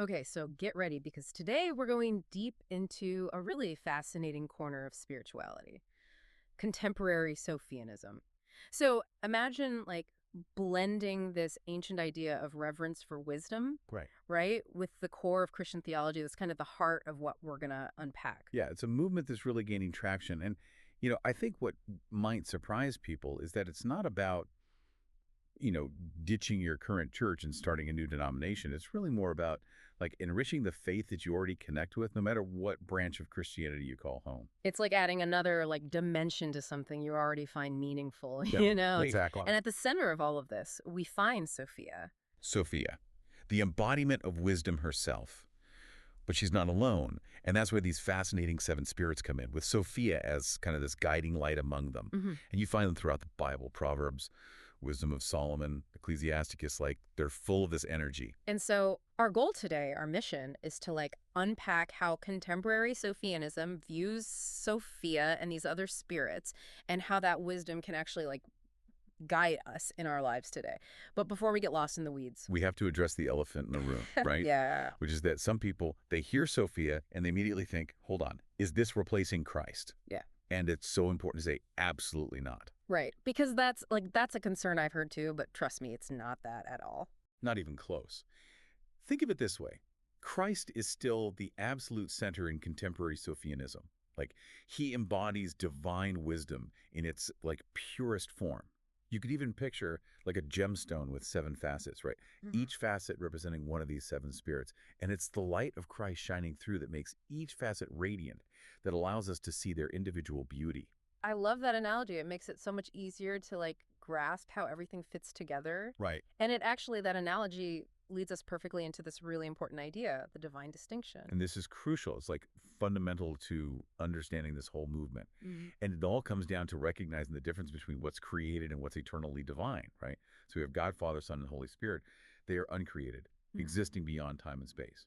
Okay, so get ready because today we're going deep into a really fascinating corner of spirituality, contemporary Sophianism. So imagine like blending this ancient idea of reverence for wisdom, Right. right, with the core of Christian theology that's kind of the heart of what we're going to unpack. Yeah, it's a movement that's really gaining traction. And, I think what might surprise people is that it's not about, you know, ditching your current church and starting a new denomination. It's really more about like enriching the faith that you already connect with, no matter what branch of Christianity you call home. It's like adding another like dimension to something you already find meaningful, Yeah, you know? exactly. And at the center of all of this, we find Sophia. Sophia, the embodiment of wisdom herself. But she's not alone. And that's where these fascinating seven spirits come in, with Sophia as kind of this guiding light among them. hmm And you find them throughout the Bible, Proverbs, Wisdom of Solomon, Ecclesiasticus, like they're full of this energy. And so our goal today, our mission, is to like unpack how contemporary Sophianism views Sophia and these other spirits and how that wisdom can actually like guide us in our lives today. But before we get lost in the weeds. We have to address the elephant in the room, right? Yeah. Which is that some people, they hear Sophia and they immediately think, hold on, is this replacing Christ? Yeah. And it's so important to say, absolutely not. Right. Because that's a concern I've heard too, but trust me, it's not that at all. Not even close. Think of it this way. Christ is still the absolute center in contemporary Sophianism. Like, he embodies divine wisdom in its, like, purest form. You could even picture, like, a gemstone with seven facets, right? Each facet representing one of these seven spirits. And it's the light of Christ shining through that makes each facet radiant, that allows us to see their individual beauty. I love that analogy. It makes it so much easier to like grasp how everything fits together. Right. And it actually, that analogy leads us perfectly into this really important idea, the divine distinction. And this is crucial. It's like fundamental to understanding this whole movement. Mhm. And it all comes down to recognizing the difference between what's created and what's eternally divine, right? So we have God, Father, Son, and Holy Spirit. They are uncreated, existing beyond time and space.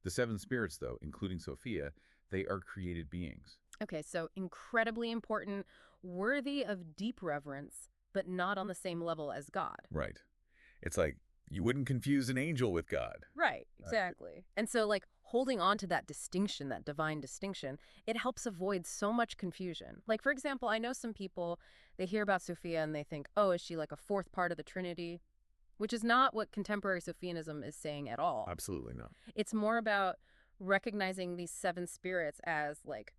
The seven spirits, though, including Sophia, they are created beings. Okay, so incredibly important, worthy of deep reverence, but not on the same level as God. Right. It's like you wouldn't confuse an angel with God. Right, exactly. And so, like, holding on to that distinction, that divine distinction, it helps avoid so much confusion. Like, for example, I know some people, they hear about Sophia and they think, oh, is she like a fourth part of the Trinity? Which is not what contemporary Sophianism is saying at all. Absolutely not. It's more about recognizing these seven spirits as, like,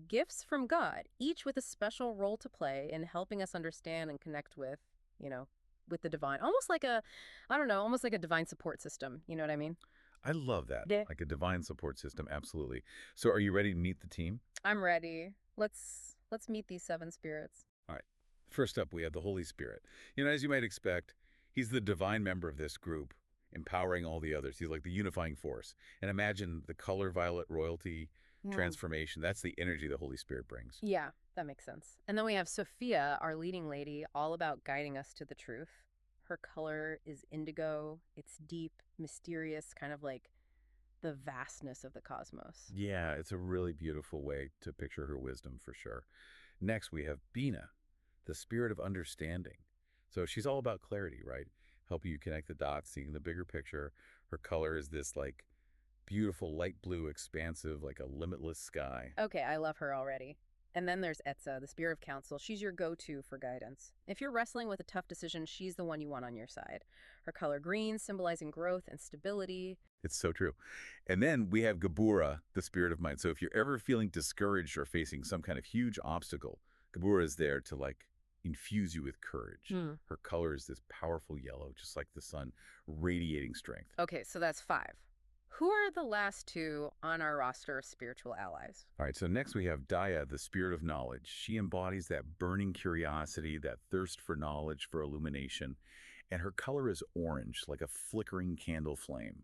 gifts from God, each with a special role to play in helping us understand and connect with, you know, with the divine. Almost like a, I don't know, almost like a divine support system. You know what I mean? I love that. Yeah. Like a divine support system, absolutely. So are you ready to meet the team? I'm ready. Let's meet these seven spirits. All right. First up, we have the Holy Spirit. As you might expect, he's the divine member of this group, empowering all the others. He's like the unifying force. And imagine the color violet royalty transformation. That's the energy the Holy Spirit brings. Yeah, that makes sense. And then we have Sophia, our leading lady, all about guiding us to the truth. Her color is indigo. It's deep, mysterious, kind of like the vastness of the cosmos. Yeah, it's a really beautiful way to picture her wisdom for sure. Next, we have Bina, the spirit of understanding. So she's all about clarity, right? Helping you connect the dots, seeing the bigger picture. Her color is this like beautiful light blue, expansive, like a limitless sky. Okay, I love her already. And then there's Etza, the spirit of counsel. She's your go-to for guidance. If you're wrestling with a tough decision, she's the one you want on your side. Her color green, symbolizing growth and stability. It's so true. And then we have Gabura, the spirit of might. So if you're ever feeling discouraged or facing some kind of huge obstacle, Gabura is there to like infuse you with courage. Her color is this powerful yellow, just like the sun, radiating strength. Okay, so that's 5. Who are the last 2 on our roster of spiritual allies? All right, so next we have Daya, the spirit of knowledge. She embodies that burning curiosity, that thirst for knowledge, for illumination. And her color is orange, like a flickering candle flame.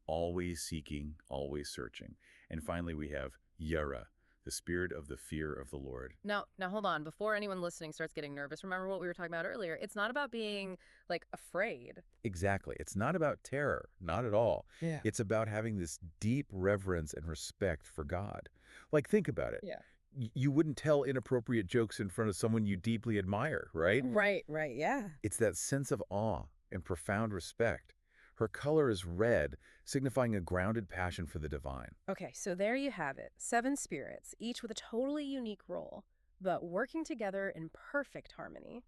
Always seeking, always searching. And finally, we have Yara, the spirit of the fear of the Lord. Now hold on. Before anyone listening starts getting nervous, remember what we were talking about earlier. It's not about being, like, afraid. Exactly. It's not about terror, not at all. Yeah. It's about having this deep reverence and respect for God. Like, think about it. Yeah. You wouldn't tell inappropriate jokes in front of someone you deeply admire, right? Right, yeah. It's that sense of awe and profound respect. Her color is red, signifying a grounded passion for the divine. Okay, so there you have it. 7 spirits, each with a totally unique role, but working together in perfect harmony.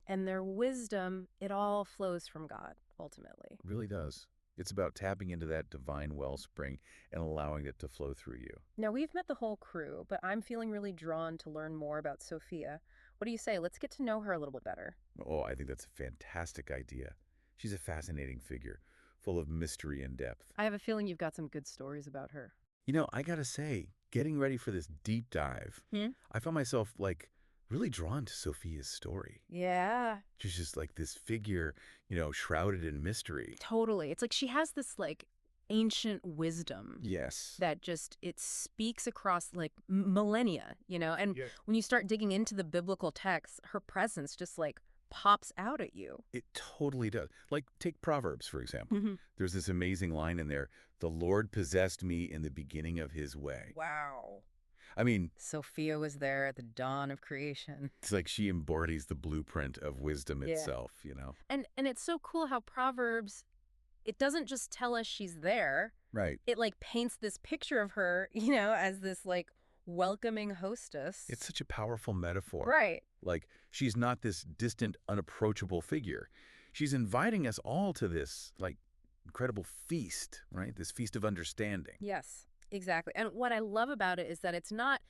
And their wisdom, it all flows from God, ultimately. It really does. It's about tapping into that divine wellspring and allowing it to flow through you. Now, we've met the whole crew, but I'm feeling really drawn to learn more about Sophia. What do you say? Let's get to know her a little bit better. Oh, I think that's a fantastic idea. She's a fascinating figure, full of mystery and depth. I have a feeling you've got some good stories about her. I gotta say, getting ready for this deep dive, Hmm? I found myself, really drawn to Sophia's story. Yeah, She's just like this figure, shrouded in mystery. totally. It's like she has this, like, ancient wisdom Yes. that just it speaks across like millennia, and Yeah. when you start digging into the biblical texts, her presence just like pops out at you. It totally does. Like, take Proverbs, for example. Mhm. There's this amazing line in there, "The Lord possessed me in the beginning of his way." Wow. I mean, Sophia was there at the dawn of creation. it's like she embodies the blueprint of wisdom Yeah. itself. And it's so cool how Proverbs, it doesn't just tell us she's there. Right. It like paints this picture of her, as this like welcoming hostess. It's such a powerful metaphor. Right. Like, she's not this distant, unapproachable figure. She's inviting us all to this, incredible feast, right? This feast of understanding. Yes, exactly. And what I love about it is that it's not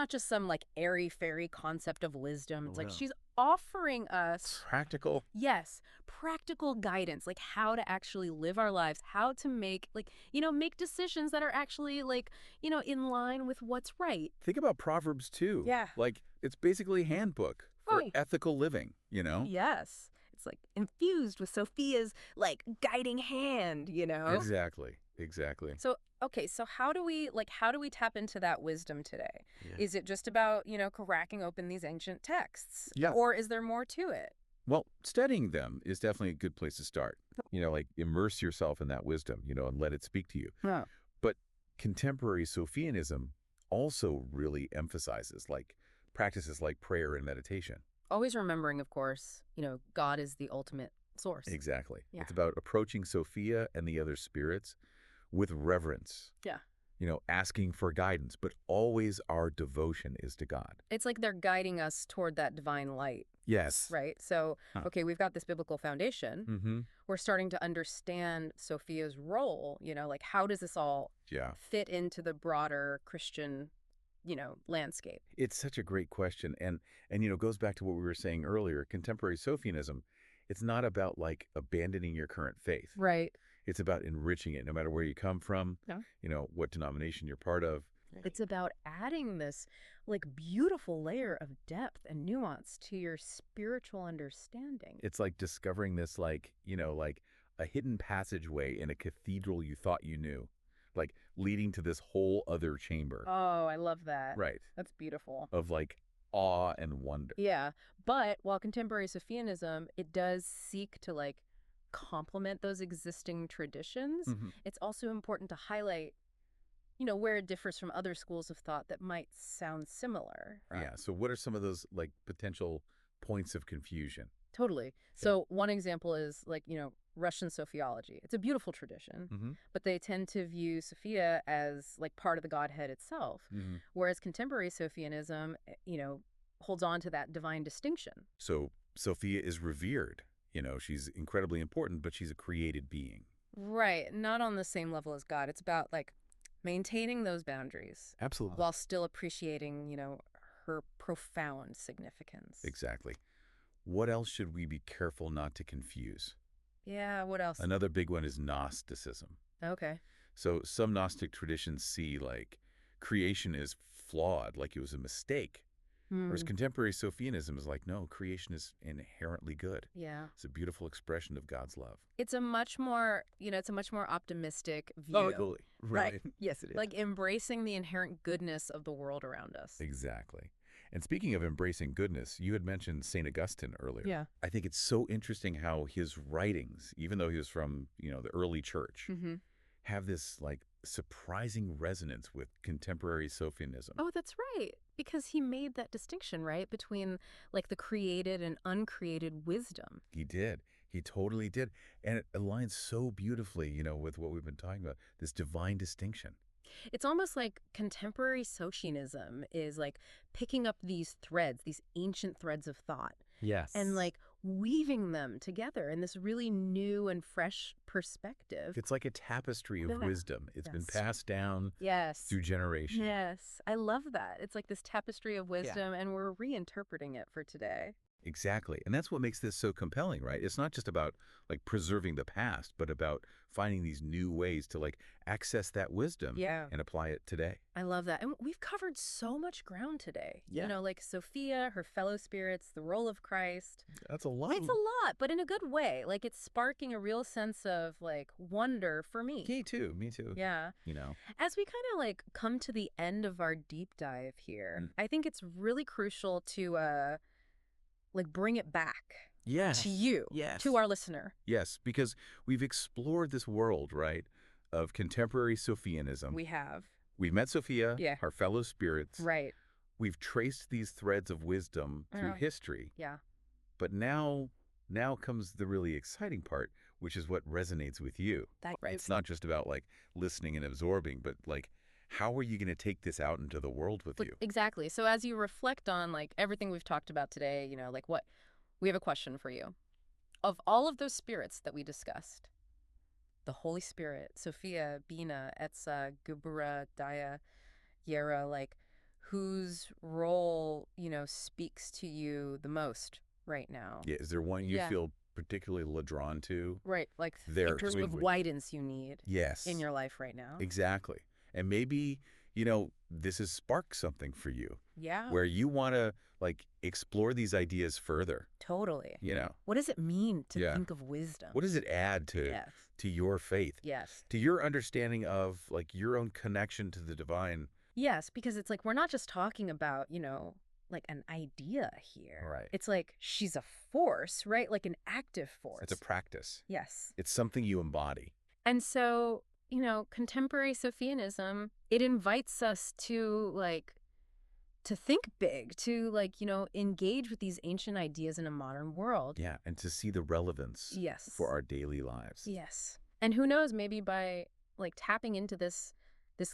just some like airy-fairy concept of wisdom. It's Oh, like no. she's offering us, Practical. yes, practical guidance, like how to actually live our lives, how to make make decisions that are actually in line with what's right. Think about Proverbs too. Yeah. Like, it's basically a handbook for Right. ethical living. Yes. It's like infused with Sophia's like guiding hand. Exactly. Exactly. So, okay, so how do we tap into that wisdom today? Yeah. Is it just about, cracking open these ancient texts? Yeah. Or is there more to it? Well, studying them is definitely a good place to start. Immerse yourself in that wisdom, and let it speak to you. Yeah. But contemporary Sophianism also really emphasizes practices like prayer and meditation. Always remembering, of course, God is the ultimate source. Exactly. Yeah. It's about approaching Sophia and the other spirits with reverence. Yeah. Asking for guidance, but always our devotion is to God. It's like they're guiding us toward that divine light, Yes. right? So, Huh. okay, we've got this biblical foundation. Mm-hmm. We're starting to understand Sophia's role, like how does this all Yeah. fit into the broader Christian, landscape? It's such a great question. And goes back to what we were saying earlier. Contemporary Sophianism, it's not about abandoning your current faith. Right. It's about enriching it, no matter where you come from, Yeah. What denomination you're part of. It's about adding this beautiful layer of depth and nuance to your spiritual understanding. It's like discovering this a hidden passageway in a cathedral you thought you knew, leading to this whole other chamber. Oh, I love that. Right. That's beautiful. Of awe and wonder. Yeah. But while contemporary Sophianism, it does seek to complement those existing traditions, Mhm. it's also important to highlight, where it differs from other schools of thought that might sound similar. Yeah. So what are some of those potential points of confusion? Totally. So one example is Russian Sophiology. It's a beautiful tradition, Mm-hmm. but they tend to view Sophia as part of the Godhead itself, Mm-hmm. whereas contemporary Sophianism, holds on to that divine distinction. So Sophia is revered. She's incredibly important, but she's a created being. Right. Not on the same level as God. It's about maintaining those boundaries Absolutely. while still appreciating, her profound significance. Exactly. What else should we be careful not to confuse? Yeah, what else? Another big one is Gnosticism. Okay. So some Gnostic traditions see creation is flawed, like it was a mistake. Whereas Hmm. contemporary Sophianism is no, creation is inherently good. Yeah. It's a beautiful expression of God's love. It's a much more, optimistic view. Totally. Right. Yes, it is. Embracing the inherent goodness of the world around us. Exactly. And speaking of embracing goodness, you had mentioned St. Augustine earlier. Yeah. I think it's so interesting how his writings, even though he was from, the early church, Mm-hmm. have this surprising resonance with contemporary Sophianism. Oh, that's right. Because he made that distinction, right, between the created and uncreated wisdom. He did. He totally did. And it aligns so beautifully, with what we've been talking about, this divine distinction. It's almost like contemporary Socianism is like picking up these threads, these ancient threads of thought, and Yes. like weaving them together in this really new and fresh perspective. It's like a tapestry of Yeah. wisdom. It's been Yes. passed down Yes. through generation. Yes. I love that. It's like this tapestry of wisdom, and we're reinterpreting it for today. Exactly. And that's what makes this so compelling, right? It's not just about like preserving the past, but about finding these new ways to like access that wisdom Yeah. and apply it today. I love that. And we've covered so much ground today. Yeah. Like Sophia, her fellow spirits, the role of Christ. That's a lot. It's a lot, but in a good way. Like it's sparking a real sense of like wonder for me. Me too. Me too. Yeah. You know. As we kind of like come to the end of our deep dive here, I think it's really crucial to like bring it back Yes. to you, Yes. to our listener. Yes, because we've explored this world, right, of contemporary Sophianism. We have. We've met Sophia, Yeah. our fellow spirits. Right. We've traced these threads of wisdom through Yeah. history. Yeah. But now comes the really exciting part, which is what resonates with you. It's not just about like listening and absorbing, but like how are you going to take this out into the world with you? Exactly. So as you reflect on like everything we've talked about today, like what we have a question for you. Of all of those spirits that we discussed, the Holy Spirit, Sophia, Bina, Etza, Gubra, Daya, Yera, like whose role, speaks to you the most right now? Yeah, is there one you Yeah. feel particularly drawn to? Right. Like There, in terms of sweetly. guidance you need Yes. in your life right now. Exactly. And maybe, this has sparked something for you Yeah. where you want to like explore these ideas further, Totally. you know. What does it mean to Yeah. think of wisdom? What does it add to Yes. your faith, Yes. to your understanding of like your own connection to the divine? Yes, because it's like we're not just talking about, like an idea here. Right. It's like she's a force, right? Like an active force. It's a practice. Yes. It's something you embody. And so, contemporary Sophianism, it invites us to to think big, to engage with these ancient ideas in a modern world. Yeah, and to see the relevance Yes. for our daily lives. Yes. And who knows, maybe by like tapping into this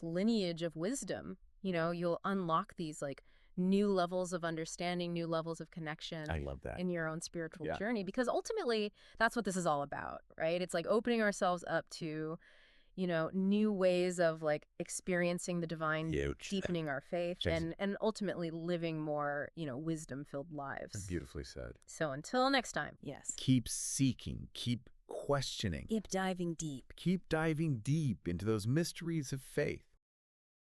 lineage of wisdom, you'll unlock these like new levels of understanding, new levels of connection I love that. in your own spiritual Yeah. journey, because ultimately that's what this is all about, right? It's like opening ourselves up to, new ways of like experiencing the divine, Huge. deepening our faith, Check- and ultimately living more, wisdom-filled lives. Beautifully said. So until next time. Yes. Keep seeking, keep questioning, Keep diving deep. keep diving deep into those mysteries of faith.